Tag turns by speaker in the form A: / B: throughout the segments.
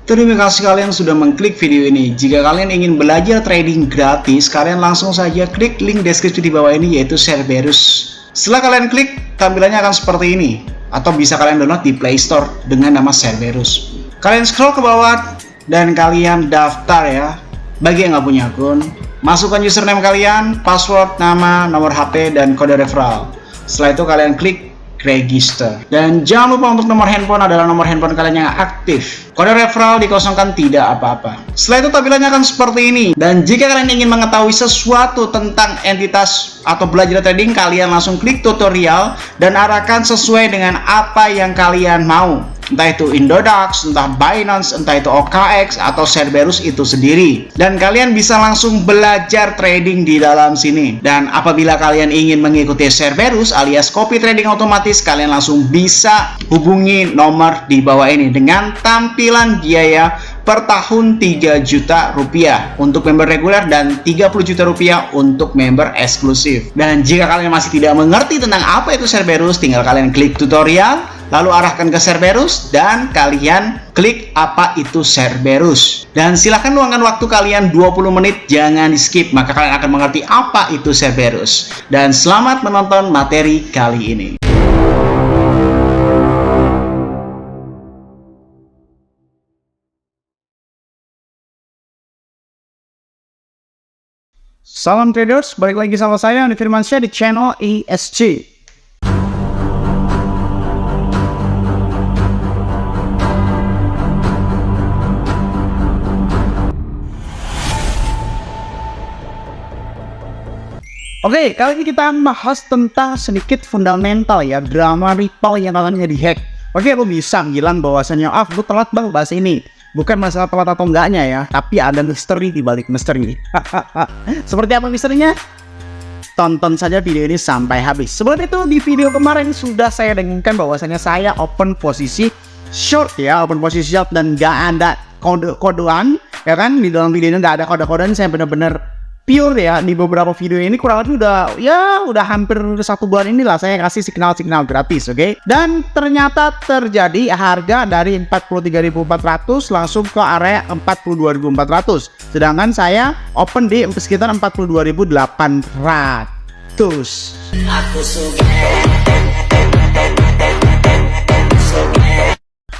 A: Terima kasih kalian sudah mengklik video ini. Jika kalian ingin belajar trading gratis, kalian langsung saja klik link deskripsi di bawah ini, yaitu Cerberus. Setelah kalian klik, tampilannya akan seperti ini. Atau bisa kalian download di Play Store dengan nama Cerberus. Kalian scroll ke bawah dan kalian daftar ya. Bagi yang nggak punya akun, masukkan username kalian, password, nama, nomor HP, dan kode referral. Setelah itu kalian klik register. Dan jangan lupa untuk nomor handphone adalah nomor handphone kalian yang aktif. Kode referral dikosongkan, tidak apa-apa. Setelah itu tampilannya akan seperti ini. Dan jika kalian ingin mengetahui sesuatu tentang entitas atau belajar trading, kalian langsung klik tutorial dan arahkan sesuai dengan apa yang kalian mau. Entah itu Indodax, entah Binance, entah itu OKX, atau Cerberus itu sendiri. Dan kalian bisa langsung belajar trading di dalam sini. Dan apabila kalian ingin mengikuti Cerberus alias copy trading otomatis, kalian langsung bisa hubungi nomor di bawah ini dengan tampilan biaya per tahun 3 juta rupiah untuk member reguler dan 30 juta rupiah untuk member eksklusif. Dan jika kalian masih tidak mengerti tentang apa itu Cerberus, tinggal kalian klik tutorial, lalu arahkan ke Cerberus dan kalian klik apa itu Cerberus. Dan silahkan luangkan waktu kalian 20 menit, jangan di skip, maka kalian akan mengerti apa itu Cerberus. Dan selamat menonton materi kali ini.
B: Salam traders, balik lagi sama saya Andi Firmansyah di channel ESG. Oke, kali ini kita bahas tentang sedikit fundamental ya, drama Ripple yang katanya dihack. Oke, lo bisa bilang bahwasannya, gue telat bang bahas ini. Bukan masalah telat atau enggaknya ya, tapi ada misteri di balik misteri. Seperti apa misterinya? Tonton saja video ini sampai habis. Sebelum itu, di video kemarin sudah saya dengarkan bahwasannya saya open posisi short ya, open posisi short dan gak ada kode-kodean, ya kan? Di dalam video ini gak ada kode-kodean, saya benar-benar pure ya. Di beberapa video ini kurang lebih udah hampir 1 bulan inilah saya kasih signal-signal gratis, oke? Dan ternyata terjadi harga dari 43.400 langsung ke area 42.400. Sedangkan saya open di sekitar 42.800.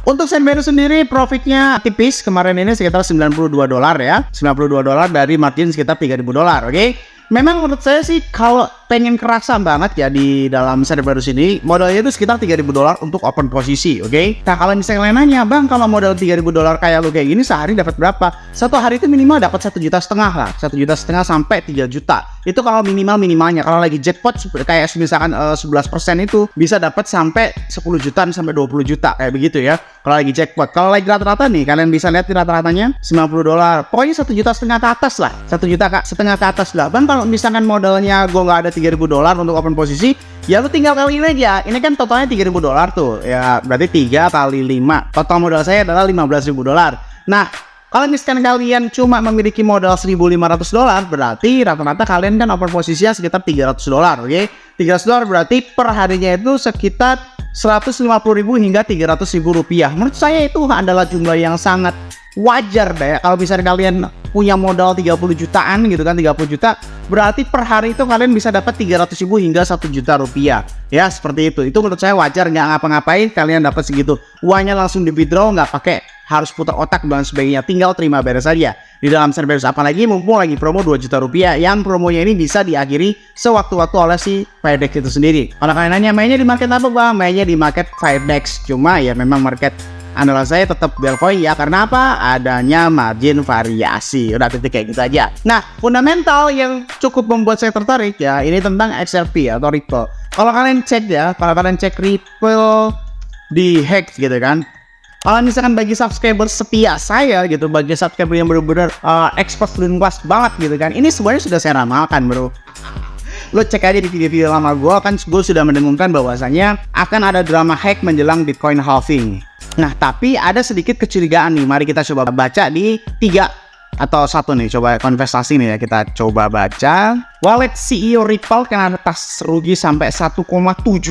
B: Untuk Cerberus sendiri profitnya tipis kemarin ini sekitar $92 ya, $92 dari margin sekitar $3.000, oke? Memang menurut saya sih kalau pengen kerasa banget ya di dalam Cerberus ini, modalnya itu sekitar $3.000 untuk open posisi, oke? Nah kalau misalnya kalian nanya, bang kalau modal $3.000 kayak lu kayak gini sehari dapat berapa? Satu hari itu minimal dapat 1,5 juta lah, 1,5 juta sampai 3 juta. Itu kalau minimalnya. Kalau lagi jackpot kayak misalkan 11% itu bisa dapat sampai 10 juta sampai 20 juta kayak begitu ya. Kalau lagi jackpot. Kalau lagi rata-rata nih, kalian bisa lihat di rata-ratanya $90. Pokoknya 1,5 juta ke atas lah, 1,5 juta ke atas lah. Bang kalau misalkan modalnya gue nggak ada $3.000 untuk open posisi, ya lu tinggal kaliin aja. Ini kan totalnya $3.000 tuh ya, berarti 3 kali 5. Total modal saya adalah $15.000. Nah kalau misalkan kalian cuma memiliki modal $1.500, berarti rata-rata kalian kan open posisinya sekitar $300, oke? $300 berarti per harinya itu sekitar 150.000 hingga 300.000 rupiah. Menurut saya itu adalah jumlah yang sangat wajar deh. Kalau misalnya kalian punya modal 30 jutaan gitu kan, 30 juta, berarti per hari itu kalian bisa dapat 300.000 hingga 1 juta rupiah. Ya seperti itu. Itu menurut saya wajar, nggak ngapa-ngapain kalian dapat segitu. Uangnya langsung di withdraw, nggak pakai harus putar otak dan sebagainya, tinggal terima beres saja di dalam Cerberus. Apalagi mumpung lagi promo 2 juta rupiah, yang promonya ini bisa diakhiri sewaktu-waktu oleh si Firedex itu sendiri. Kalau kalian nanya mainnya di market apa bang? Mainnya di market Firedex, cuma ya memang market andalan saya tetap Belcoin ya, karena apa? Adanya margin variasi. Udah titik kayak gitu aja. Nah, fundamental yang cukup membuat saya tertarik ya, ini tentang XRP atau Ripple. Kalau kalian cek ya, kalau kalian cek Ripple di hack gitu kan, kalau misalkan bagi subscriber setia saya gitu, bagi subscriber yang benar-benar expert kelas banget gitu kan, ini sebenarnya sudah saya ramalkan bro. Lo cek aja di video-video lama gue kan, gue sudah mendengungkan bahwasannya akan ada drama hack menjelang Bitcoin halving. Nah tapi ada sedikit kecurigaan nih, mari kita coba baca di 3 atau 1 nih, coba konversasi nih ya, kita coba baca. Wallet CEO Ripple kena atas rugi sampai 1,7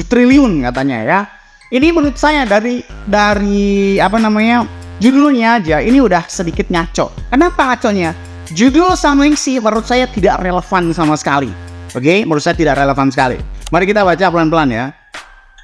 B: triliun katanya ya. Ini menurut saya dari apa namanya, Judulnya aja ini udah sedikit ngaco. Kenapa ngaconya? Judul Samling sih menurut saya tidak relevan sama sekali. Oke, menurut saya tidak relevan sekali. Mari kita baca pelan-pelan ya.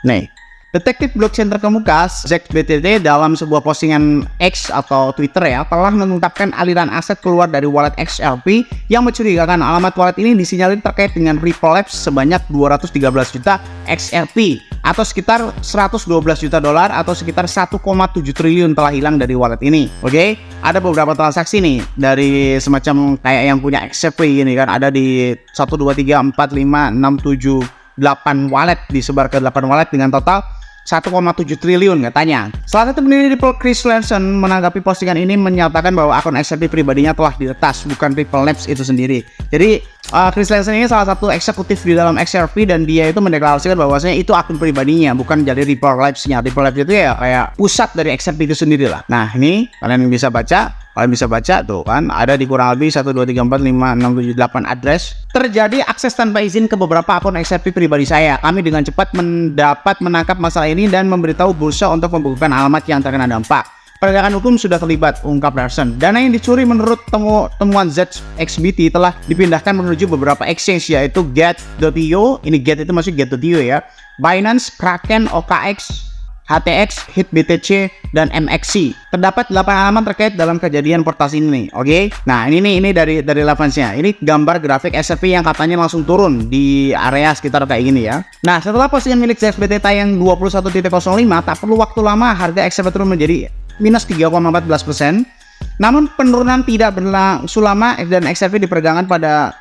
B: Nih, detektif blockchain terkemuka ZBTT dalam sebuah postingan X atau Twitter ya telah mengungkapkan aliran aset keluar dari wallet XRP yang mencurigakan. Alamat wallet ini disinyalir terkait dengan Ripple Labs sebanyak 213 juta XRP atau sekitar 112 juta dolar atau sekitar 1,7 triliun telah hilang dari wallet ini. Oke, ada beberapa transaksi nih dari semacam kayak yang punya XRP ini kan, ada di 1 2 3 4 5 6 7 8 wallet, disebar ke 8 wallet dengan total 1,7 triliun katanya. Salah satu pendiri Ripple, Chris Larsen, menanggapi postingan ini menyatakan bahwa akun XRP pribadinya telah diretas, bukan Ripple Labs itu sendiri. Jadi Chris Larsen ini salah satu eksekutif di dalam XRP dan dia itu mendeklarasikan bahwasanya itu akun pribadinya, bukan dari Ripple Labs-nya. Ripple Labs itu ya kayak pusat dari XRP itu sendiri lah. Nah ini kalian bisa baca. Kalian bisa baca tuh kan, ada di kurang lebih 1, 2, 3, 4, 5, 6, 7, 8 address. Terjadi akses tanpa izin ke beberapa akun XRP pribadi saya. Kami dengan cepat menangkap masalah ini dan memberitahu bursa untuk membekukan alamat yang terkena dampak. Penegakan hukum sudah terlibat, ungkap Larsen. Dana yang dicuri menurut temuan ZXBT telah dipindahkan menuju beberapa exchange yaitu Get.io, ini Get itu maksudnya Get.io ya, Binance, Kraken, OKX, HTX, HitBTC, dan MXC. Terdapat 8 halaman terkait dalam kejadian portas ini. Oke. Nah, ini dari referensinya. Ini gambar grafik XRP yang katanya langsung turun di area sekitar kayak gini ya. Nah, setelah postingan milik ZXBT tayang 21.05, tak perlu waktu lama harga XRP turun menjadi minus 3,14%. Namun penurunan tidak berlangsung lama dan XRP diperdagangan pada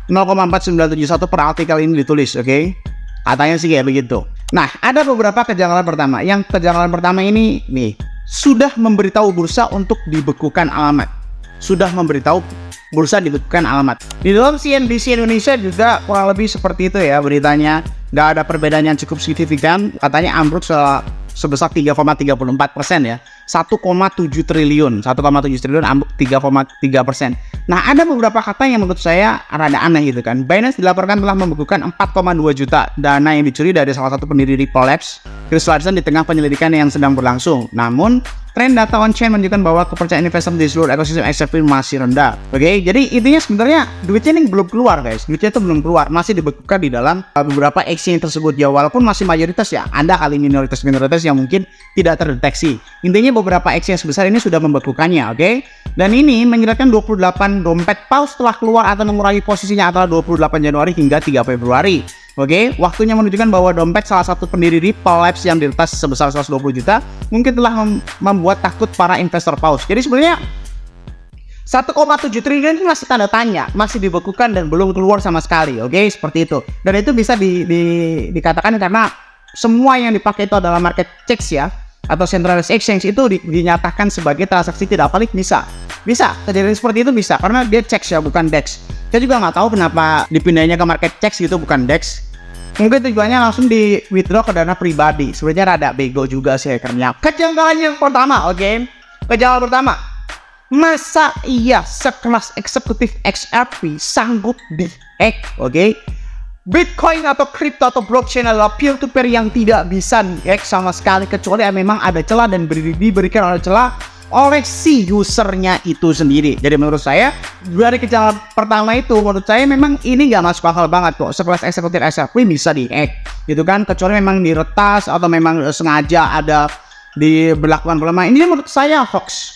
B: 0,4971 per artikel ini ditulis, oke? Katanya sih kayak begitu. Nah, ada beberapa kejanggalan pertama. Yang kejanggalan pertama ini nih, sudah memberitahu bursa untuk dibekukan alamat. Sudah memberitahu bursa dibekukan alamat. Di dalam CNBC Indonesia juga kurang lebih seperti itu ya beritanya. Nggak ada perbedaan yang cukup signifikan. Katanya ambruk sebesar 3,34% ya. 1,7 triliun ambruk 3,3%. Nah, ada beberapa kata yang menurut saya rada aneh gitu kan. Binance dilaporkan telah membekukan 4,2 juta dana yang dicuri dari salah satu pendiri Ripple Labs, Chris Larsen, di tengah penyelidikan yang sedang berlangsung. Namun, tren data on-chain menunjukkan bahwa kepercayaan investor di seluruh ekosistem XRP masih rendah. Oke, jadi intinya sebenarnya duitnya ini belum keluar guys. Duitnya itu belum keluar, masih dibekukan di dalam beberapa exchange tersebut ya. Walaupun masih mayoritas ya, ada kali minoritas yang mungkin tidak terdeteksi. Intinya beberapa exchange besar ini sudah membekukannya, oke? Dan ini menyebabkan 28 dompet paus telah keluar atau mengurangi posisinya antara 28 Januari hingga 3 Februari. Oke, waktunya menunjukkan bahwa dompet salah satu pendiri Ripple Labs yang diretas sebesar 120 juta mungkin telah membuat takut para investor paus. Jadi sebenarnya 1,7 triliun ini masih tanda tanya, masih dibekukan dan belum keluar sama sekali. Oke, seperti itu. Dan itu bisa dikatakan karena semua yang dipakai itu adalah market checks ya, atau centralized exchange itu dinyatakan sebagai transaksi tidak valid. Bisa kejadian seperti itu bisa karena dia checks ya, bukan DEX. Saya juga nggak tahu kenapa dipindahnya ke market checks gitu, bukan DEX. Mungkin tujuannya langsung di withdraw ke dana pribadi. Sebenarnya rada bego juga sih hackernya. Kejanggalan yang pertama, oke? Kejanggalan pertama, masa iya sekelas eksekutif XRP sanggup di-hack, oke? Bitcoin atau crypto atau blockchain adalah peer-to-peer yang tidak bisa di-hack sama sekali kecuali memang ada celah dan diberikan oleh celah oleh si usernya itu sendiri. Jadi menurut saya dari kejanggalan pertama itu, menurut saya memang ini nggak masuk akal banget kok. Sekelas eksekutif XRP bisa di-hack gitu kan, kecuali memang diretas atau memang sengaja ada diberlakukan pelemahan. Ini menurut saya hoax.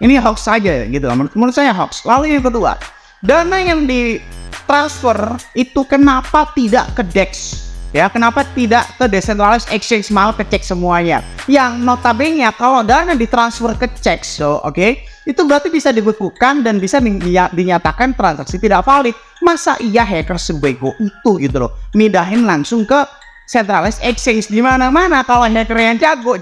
B: Ini hoax saja gitu. Menurut saya hoax. Lalu yang kedua, dana yang ditransfer itu kenapa tidak ke DEX? Ya, kenapa tidak ke decentralized exchange, malah ke cek semuanya? Yang notabene kalau dana ditransfer ke cek, oke, itu berarti bisa dibekukan dan bisa dinyatakan transaksi tidak valid. Masa iya hacker sebego itu gitu loh, mindahin langsung ke centralized exchange? Di mana-mana kalau hacker yang jago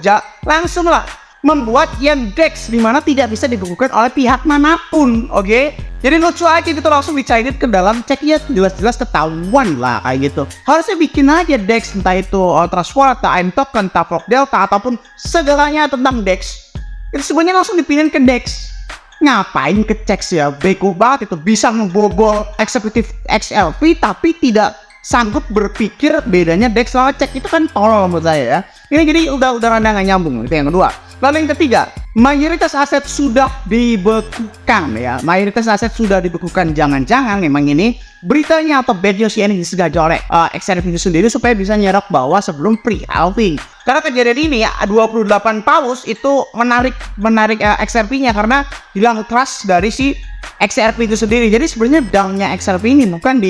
B: langsung lah membuat yang DEX di mana tidak bisa dibekukan oleh pihak manapun, oke? Jadi lucu aja gitu, langsung dicairin ke dalam ceknya, jelas-jelas ketahuan lah kayak gitu. Harusnya bikin aja DEX, entah itu Trustwallet, entah token, entah Flock Delta, ataupun segalanya tentang DEX. Itu semuanya langsung dipindahin ke DEX. Ngapain ke cek ya? Bego banget itu, bisa membobol eksekutif XRP tapi tidak sanggup berpikir bedanya DEX sama cek. Itu kan tolol menurut saya ya. Ini jadi udah rada nggak nyambung. Itu yang kedua. Lalu yang ketiga, mayoritas aset sudah dibekukan ya. Mayoritas aset sudah dibekukan. Jangan-jangan memang ini beritanya atau bad news ini disengaja oleh XRP itu sendiri supaya bisa nyerap bawah sebelum pre-halving. Karena kejadian ini ya 28 paus itu menarik XRP-nya karena hilang trust dari si XRP itu sendiri. Jadi sebenarnya down-nya XRP ini bukan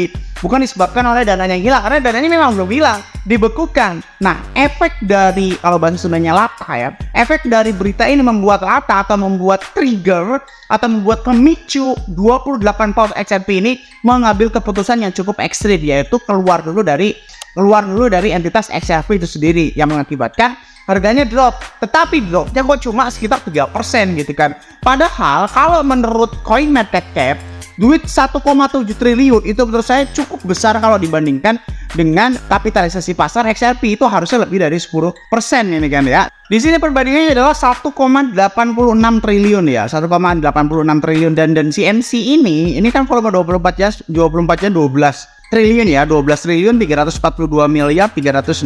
B: disebabkan oleh dananya yang hilang, karena dananya memang belum hilang, dibekukan. Nah, efek dari, kalau bahasa Sundanya lata ya, efek dari berita ini membuat lata atau membuat trigger atau membuat pemicu 28 paus XRP ini mengambil keputusan yang cukup ekstrim, yaitu keluar dulu dari entitas XRP itu sendiri, yang mengakibatkan harganya drop. Tetapi dropnya kok cuma sekitar 3% gitu kan. Padahal kalau menurut CoinMarketCap, duit 1,7 triliun itu menurut saya cukup besar kalau dibandingkan dengan kapitalisasi pasar XRP. Itu harusnya lebih dari 10% ini kan ya. Di sini perbandingannya adalah 1,86 triliun ya, 1,86 triliun, dan CMC ini kan volume 24 jam 12 triliun ya, 12 triliun 342 miliar 366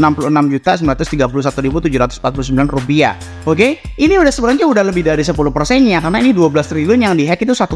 B: juta 931.749 rupiah. Oke, ini sebenarnya udah lebih dari 10%-nya, karena ini 12 triliun yang dihack itu 1,8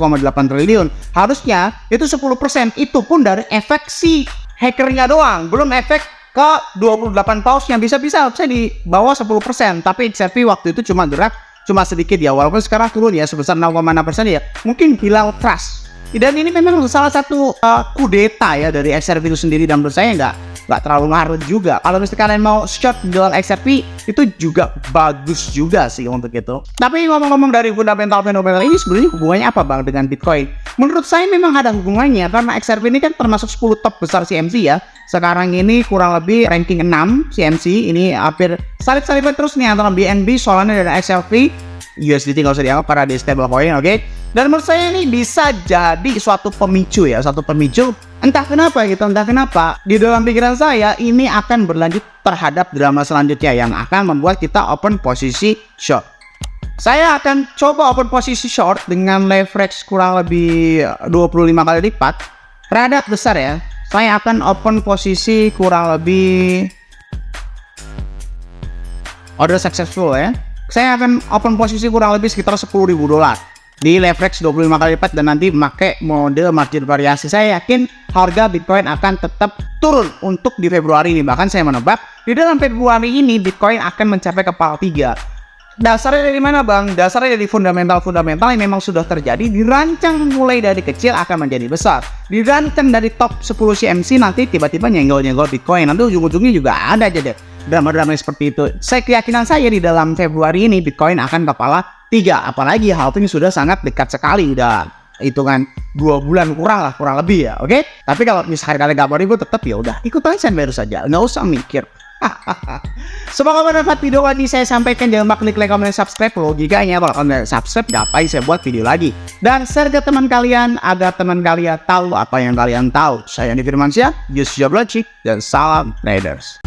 B: triliun. Harusnya itu 10%, itu pun dari efek si hackernya doang, belum efek ke 28 paus yang bisa-bisa saya di bawah 10%. Tapi XRP waktu itu cuma gerak cuma sedikit ya, walaupun sekarang turun ya sebesar 0,6% ya, mungkin hilang trust. Dan ini memang salah satu kudeta ya dari XRP itu sendiri, dan menurut saya nggak terlalu ngaruh juga. Kalau misalnya kalian mau short jual XRP itu juga bagus juga sih untuk itu. Tapi ngomong-ngomong dari fundamental ini, sebenarnya hubungannya apa bang dengan Bitcoin? Menurut saya memang ada hubungannya, karena XRP ini kan termasuk 10 top besar CMC ya. Sekarang ini kurang lebih ranking 6 CMC, ini hampir salib-saliban terus nih antara BNB, Solana, dan XRP. USDT nggak usah dianggap karena di stablecoin, oke? Dan menurut saya ini bisa jadi suatu pemicu ya, entah kenapa di dalam pikiran saya ini akan berlanjut terhadap drama selanjutnya yang akan membuat kita open posisi short. Saya akan coba open posisi short dengan leverage kurang lebih 25 kali lipat, rada besar ya. Saya akan open posisi kurang lebih order successful ya. Saya akan open posisi kurang lebih sekitar $10.000 di leverage 25 kali lipat, dan nanti memakai mode margin variasi. Saya yakin harga Bitcoin akan tetap turun untuk di Februari ini. Bahkan saya menebak di dalam Februari ini Bitcoin akan mencapai kepala 3. Dasarnya dari mana bang? Dasarnya dari fundamental yang memang sudah terjadi, dirancang mulai dari kecil akan menjadi besar. Dirancang dari top 10 CMC, nanti tiba-tiba nyenggol Bitcoin, nanti ujung-ujungnya juga ada aja deh drama-drama seperti itu. Keyakinan saya di dalam Februari ini Bitcoin akan kepala 3, apalagi halving sudah sangat dekat sekali, udah hitungan 2 bulan kurang lebih ya, oke? Tapi kalau misalnya kalian gak mau ribut, tetap ya udah ikut aja baru saja, nggak usah mikir. Semoga bermanfaat video ini saya sampaikan. Jangan lupa klik like, comment, dan subscribe. Logikanya kalau kalian subscribe, ngapain saya buat video lagi, dan share ke teman kalian agar teman kalian tahu apa yang kalian tahu. Saya Andi Firmansyah, use your logic, dan salam traders.